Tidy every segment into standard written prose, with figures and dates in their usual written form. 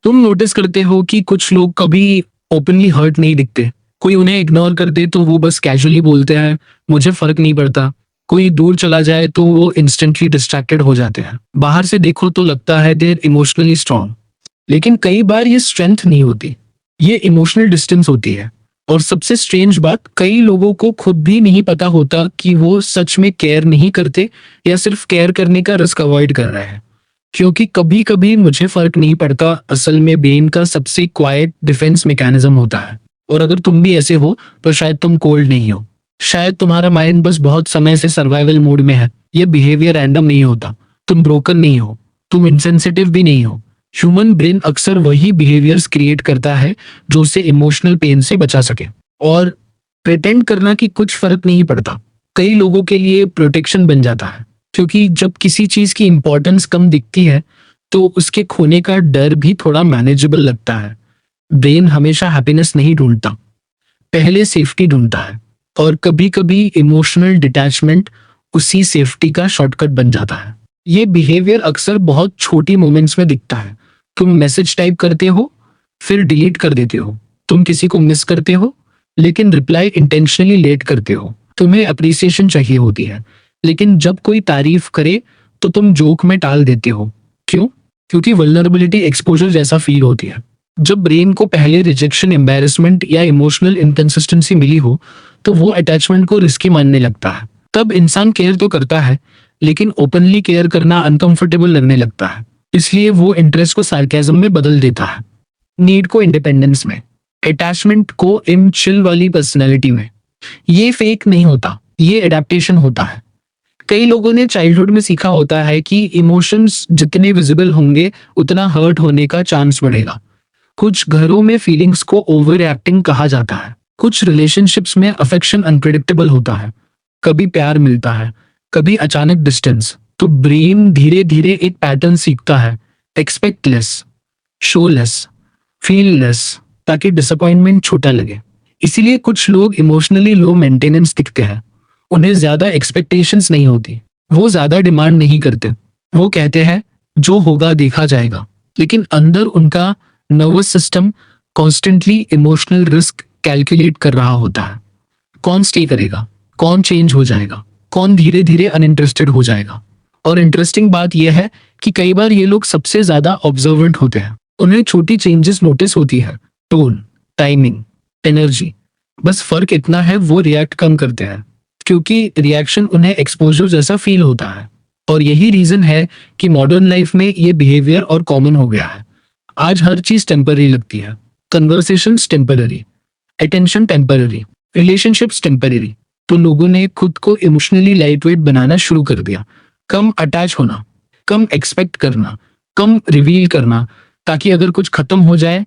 तुम नोटिस करते हो कि कुछ लोग कभी ओपनली हर्ट नहीं दिखते। कोई उन्हें इग्नोर कर दे तो वो बस कैजुअली बोलते हैं, मुझे फर्क नहीं पड़ता। कोई दूर चला जाए तो वो इंस्टेंटली डिस्ट्रैक्टेड हो जाते हैं। बाहर से देखो तो लगता है देर इमोशनली स्ट्रांग, लेकिन कई बार ये स्ट्रेंथ नहीं होती, ये इमोशनल डिस्टेंस होती है। और सबसे स्ट्रेंज बात, कई लोगों को खुद भी नहीं पता होता कि वो सच में केयर नहीं करते या सिर्फ केयर करने का रिस्क अवॉइड कर रहे हैं। क्योंकि कभी कभी मुझे फर्क नहीं पड़ता असल में ब्रेन का सबसे क्वाइट डिफेंस मैकेनिज्म होता है। और अगर तुम भी ऐसे हो तो शायद तुम कोल्ड नहीं हो, शायद तुम्हारा माइंड बस बहुत समय से सर्वाइवल मोड में है। ये बिहेवियर रैंडम नहीं होता, तुम ब्रोकन नहीं हो, तुम इनसेंसिटिव भी नहीं हो। ह्यूमन ब्रेन अक्सर वही बिहेवियर्स क्रिएट करता है जो उसे इमोशनल पेन से बचा सके। और प्रिटेंड करना कि कुछ फर्क नहीं पड़ता कई लोगों के लिए प्रोटेक्शन बन जाता है, क्योंकि जब किसी चीज की इंपॉर्टेंस कम दिखती है तो उसके खोने का डर भी थोड़ा मैनेजेबल लगता है। ब्रेन हमेशा हैप्पीनेस नहीं ढूंढता, पहले सेफ्टी ढूंढता है। और कभी कभी इमोशनल डिटैचमेंट उसी सेफ्टी का शॉर्टकट बन जाता है। ये बिहेवियर अक्सर बहुत छोटी मोमेंट्स में दिखता है। तुम मैसेज टाइप करते हो फिर डिलीट कर देते हो, तुम किसी को मिस करते हो लेकिन रिप्लाई इंटेंशनली लेट करते हो। तुम्हें अप्रिसिएशन चाहिए होती है लेकिन जब कोई तारीफ करे तो तुम जोक में टाल देते हो। क्यों? क्योंकि वल्नरेबिलिटी एक्सपोजर जैसा फील होती है। जब ब्रेन को पहले रिजेक्शन, एम्बैरेसमेंट या इमोशनल इनकंसिस्टेंसी मिली हो तो वो अटैचमेंट को रिस्की मानने लगता है। तब इंसान केयर तो करता है लेकिन ओपनली केयर करना अनकंफर्टेबल लगने लगता है, इसलिए वो इंटरेस्ट को सार्केज्म में बदल देता है, नीड को इंडिपेंडेंस में, अटैचमेंट को इन चिल वाली पर्सनैलिटी में। ये फेक नहीं होता, ये एडेप्टेशन होता है। कई लोगों ने चाइल्डहुड में सीखा होता है कि इमोशंस जितने विजिबल होंगे उतना हर्ट होने का चांस बढ़ेगा। कुछ घरों में फीलिंग्स को ओवर रिएक्टिंग कहा जाता है। कुछ रिलेशनशिप्स में अफेक्शन अनप्रेडिक्टेबल होता है, कभी प्यार मिलता है, कभी अचानक डिस्टेंस। तो ब्रेन धीरे धीरे एक पैटर्न सीखता है, expect less, show less, feel less, ताकि डिसअपॉइंटमेंट छोटा लगे। इसीलिए कुछ लोग इमोशनली लो मेंटेनेंस दिखते हैं। उन्हें ज्यादा एक्सपेक्टेशंस नहीं होती, वो ज्यादा डिमांड नहीं करते, वो कहते हैं जो होगा देखा जाएगा। लेकिन अंदर उनका nervous system constantly emotional risk calculate कर रहा होता है। कौन स्टे करेगा, कौन चेंज हो जाएगा, कौन धीरे धीरे अनइंटरेस्टेड हो जाएगा। और इंटरेस्टिंग बात यह है कि कई बार ये लोग सबसे ज्यादा ऑब्जर्वेंट होते हैं। उन्हें छोटी चेंजेस नोटिस होती है, टोन, टाइमिंग, एनर्जी। बस फर्क इतना है वो रिएक्ट कम करते हैं क्योंकि रिएक्शन उन्हें एक्सपोजर जैसा फील होता है। और यही रीजन है कि मॉडर्न लाइफ में ये बिहेवियर और कॉमन हो गया है। आज हर चीज टेम्पररी लगती है, conversations temporary, attention temporary, relationships temporary. तो लोगों ने खुद को इमोशनली लाइट वेट बनाना शुरू कर दिया, कम अटैच होना, कम एक्सपेक्ट करना, कम रिवील करना, ताकि अगर कुछ खत्म हो जाए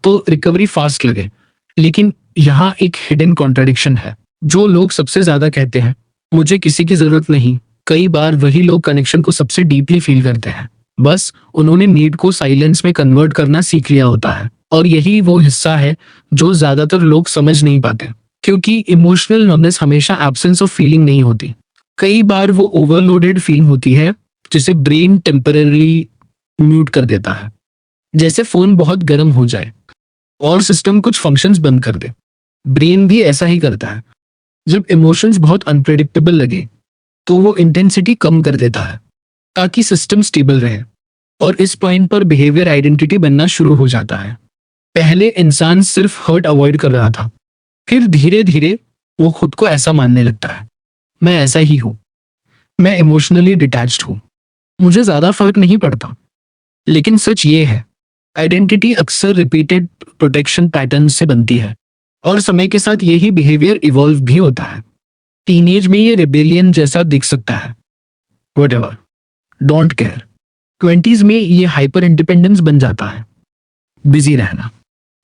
तो रिकवरी फास्ट लगे। लेकिन यहाँ एक हिडन कॉन्ट्राडिक्शन है। जो लोग सबसे ज्यादा कहते हैं मुझे किसी की जरूरत नहीं, कई बार वही लोग कनेक्शन को सबसे डीपली फील करते हैं। बस उन्होंने नीड को साइलेंस में कन्वर्ट करना सीख लिया होता है। और यही वो हिस्सा है जो ज्यादातर लोग समझ नहीं पाते, क्योंकि इमोशनल नमनेस हमेशा एब्सेंस ऑफ फीलिंग नहीं होती। कई बार वो ओवरलोडेड फीलिंग होती है जिसे ब्रेन टेम्पररी म्यूट कर देता है। जैसे फोन बहुत गर्म हो जाए और सिस्टम कुछ फंक्शंस बंद कर दे। ब्रेन भी ऐसा ही करता है। जब इमोशंस बहुत अनप्रेडिक्टेबल लगे तो वो इंटेंसिटी कम कर देता है ताकि सिस्टम स्टेबल रहे। और इस पॉइंट पर बिहेवियर आइडेंटिटी बनना शुरू हो जाता है। पहले इंसान सिर्फ हर्ट अवॉइड कर रहा था, फिर धीरे धीरे वो खुद को ऐसा मानने लगता है, मैं ऐसा ही हूं, मैं इमोशनली डिटैच्ड हूं, मुझे ज्यादा फर्क नहीं पड़ता। लेकिन सच ये है, आइडेंटिटी अक्सर रिपीटेड प्रोटेक्शन पैटर्न से बनती है और समय के साथ यही बिहेवियर इवॉल्व भी होता है। टीनेज में ये रिबेलियन जैसा दिख सकता है, व्हाटएवर, डोंट केयर। 20s में ये हाइपर इंडिपेंडेंस बन जाता है, बिजी रहना,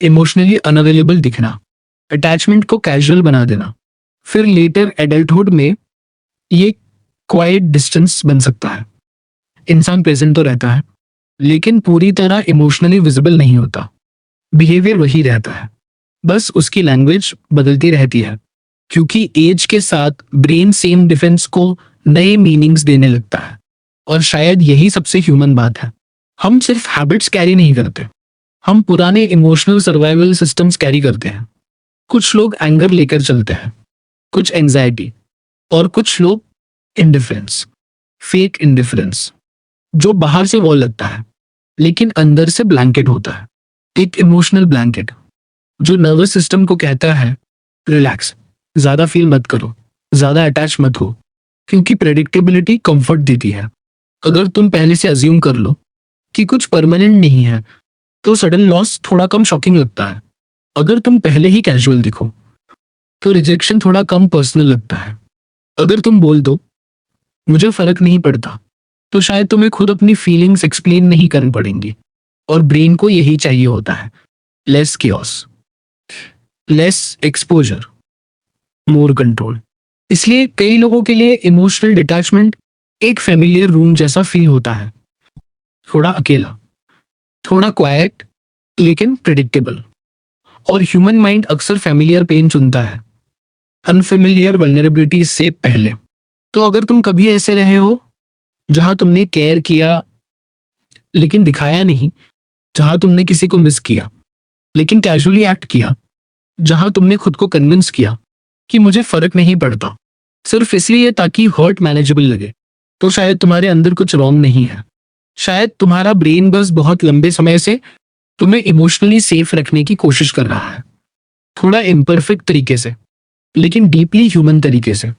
इमोशनली अनअवेलेबल दिखना, अटैचमेंट को कैजुअल बना देना। फिर लेटर एडल्टहुड में ये क्वाइट डिस्टेंस बन सकता है। इंसान प्रेजेंट तो रहता है लेकिन पूरी तरह इमोशनली विजिबल नहीं होता। बिहेवियर वही रहता है, बस उसकी लैंग्वेज बदलती रहती है, क्योंकि एज के साथ ब्रेन सेम डिफेंस को नए मीनिंग्स देने लगता है। और शायद यही सबसे ह्यूमन बात है, हम सिर्फ हैबिट्स कैरी नहीं करते, हम पुराने इमोशनल सर्वाइवल सिस्टम्स कैरी करते हैं। कुछ लोग एंगर लेकर चलते हैं, कुछ एंजाइटी, और कुछ लोग इंडिफरेंस, फेक इंडिफरेंस, जो बाहर से वॉल लगता है लेकिन अंदर से ब्लैंकेट होता है। एक इमोशनल ब्लैंकेट जो नर्वस सिस्टम को कहता है रिलैक्स, ज्यादा फील मत करो, ज्यादा अटैच मत हो, क्योंकि प्रेडिक्टेबिलिटी कंफर्ट देती है। अगर तुम पहले से अज्यूम कर लो कि कुछ परमानेंट नहीं है तो सडन लॉस थोड़ा कम शॉकिंग लगता है। अगर तुम पहले ही कैजुअल दिखो तो रिजेक्शन थोड़ा कम पर्सनल लगता है। अगर तुम बोल दो मुझे फर्क नहीं पड़ता तो शायद तुम्हें खुद अपनी फीलिंग्स एक्सप्लेन नहीं करनी पड़ेंगी। और ब्रेन को यही चाहिए होता है, less chaos, less exposure, more control. इसलिए कई लोगों के लिए इमोशनल डिटैचमेंट एक फैमिलियर रूम जैसा फील होता है, थोड़ा अकेला, थोड़ा क्वाइट, लेकिन प्रिडिक्टेबल। और ह्यूमन माइंड अक्सर फैमिलियर पेन चुनता है अनफेमिलियर वल्नरेबिलिटी से पहले। तो अगर तुम कभी ऐसे रहे हो जहां तुमने केयर किया लेकिन दिखाया नहीं, जहां तुमने किसी को मिस किया लेकिन कैजुअली एक्ट किया, जहां तुमने खुद को कन्विंस किया कि मुझे फर्क नहीं पड़ता सिर्फ इसलिए ताकि हर्ट मैनेजेबल लगे, तो शायद तुम्हारे अंदर कुछ रॉन्ग नहीं है। शायद तुम्हारा ब्रेन बस बहुत लंबे समय से तुम्हें इमोशनली सेफ रखने की कोशिश कर रहा है, थोड़ा इम्परफेक्ट तरीके से लेकिन डीपली ह्यूमन तरीके से।